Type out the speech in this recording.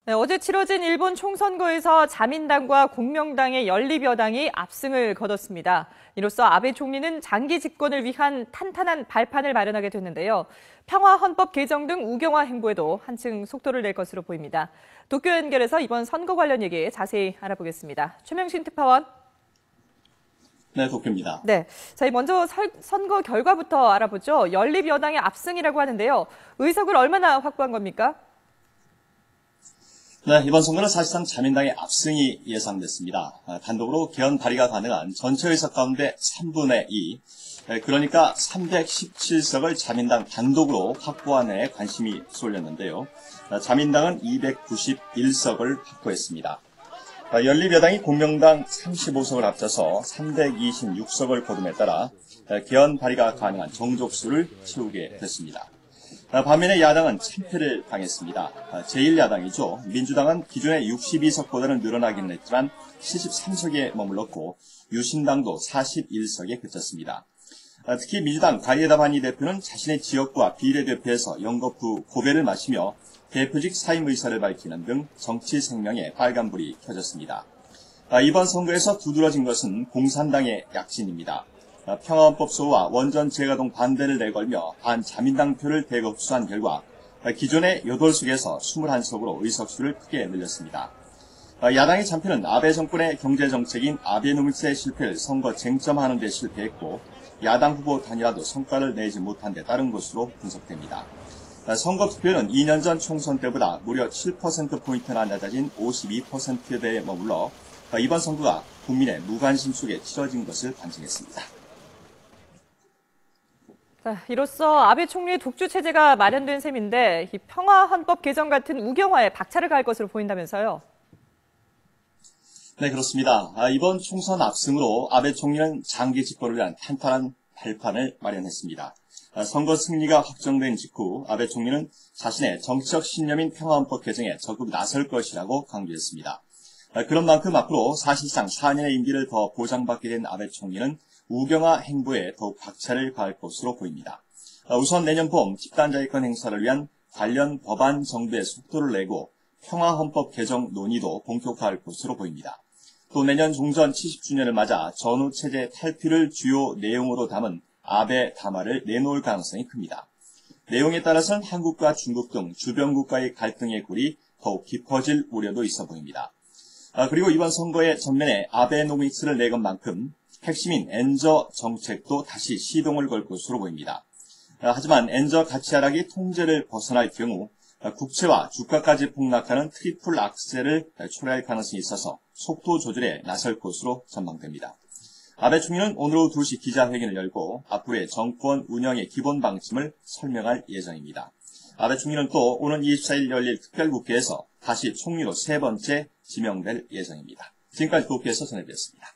네, 어제 치러진 일본 총선거에서 자민당과 공명당의 연립여당이 압승을 거뒀습니다. 이로써 아베 총리는 장기 집권을 위한 탄탄한 발판을 마련하게 됐는데요. 평화 헌법 개정 등 우경화 행보에도 한층 속도를 낼 것으로 보입니다. 도쿄 연결해서 이번 선거 관련 얘기 자세히 알아보겠습니다. 최명신 특파원. 네, 도쿄입니다. 네, 자, 먼저 선거 결과부터 알아보죠. 연립여당의 압승이라고 하는데요. 의석을 얼마나 확보한 겁니까? 네, 이번 선거는 사실상 자민당의 압승이 예상됐습니다. 단독으로 개헌 발의가 가능한 전체 의석 가운데 3분의 2, 그러니까 317석을 자민당 단독으로 확보한 데 관심이 쏠렸는데요. 자민당은 291석을 확보했습니다. 연립여당이 공명당 35석을 합쳐서 326석을 거둠에 따라 개헌 발의가 가능한 정족수를 채우게 됐습니다. 반면에 야당은 참패를 당했습니다. 제1야당이죠. 민주당은 기존의 62석보다는 늘어나긴 했지만 73석에 머물렀고 유신당도 41석에 그쳤습니다. 특히 민주당 가이에다 바니 대표는 자신의 지역과 비례대표에서 연거푸 고배를 마시며 대표직 사임 의사를 밝히는 등 정치 생명에 빨간불이 켜졌습니다. 이번 선거에서 두드러진 것은 공산당의 약진입니다. 평화헌법 소와 원전 재가동 반대를 내걸며 반자민당 표를 대거 흡수한 결과 기존의 8석에서 21석으로 의석수를 크게 늘렸습니다. 야당의 참패는 아베 정권의 경제정책인 아베노믹스의 실패를 선거 쟁점화하는 데 실패했고 야당 후보 단일화도 성과를 내지 못한 데 따른 것으로 분석됩니다. 선거 투표는 2년 전 총선 때보다 무려 7%포인트나 낮아진 52%대에 머물러 이번 선거가 국민의 무관심 속에 치러진 것을 반증했습니다. 자, 이로써 아베 총리의 독주 체제가 마련된 셈인데 이 평화 헌법 개정 같은 우경화에 박차를 가할 것으로 보인다면서요? 네, 그렇습니다. 이번 총선 압승으로 아베 총리는 장기 집권을 위한 탄탄한 발판을 마련했습니다. 선거 승리가 확정된 직후 아베 총리는 자신의 정치적 신념인 평화헌법 개정에 적극 나설 것이라고 강조했습니다. 그런 만큼 앞으로 사실상 4년의 임기를 더 보장받게 된 아베 총리는 우경화 행보에 더욱 박차를 가할 것으로 보입니다. 우선 내년 봄 집단자위권 행사를 위한 관련 법안 정비에 속도를 내고 평화헌법 개정 논의도 본격화할 것으로 보입니다. 또 내년 종전 70주년을 맞아 전후체제 탈피를 주요 내용으로 담은 아베 담화를 내놓을 가능성이 큽니다. 내용에 따라서는 한국과 중국 등 주변 국가의 갈등의 골이 더욱 깊어질 우려도 있어 보입니다. 그리고 이번 선거의 전면에 아베노믹스를 내건 만큼 핵심인 엔저 정책도 다시 시동을 걸 것으로 보입니다. 하지만 엔저 가치 하락이 통제를 벗어날 경우 국채와 주가까지 폭락하는 트리플 악셀을 초래할 가능성이 있어서 속도 조절에 나설 것으로 전망됩니다. 아베 총리는 오늘 오후 2시 기자회견을 열고 앞으로의 정권 운영의 기본 방침을 설명할 예정입니다. 아베 총리는 또 오는 24일 열릴 특별국회에서 다시 총리로 세 번째 지명될 예정입니다. 지금까지 도쿄에서 전해드렸습니다.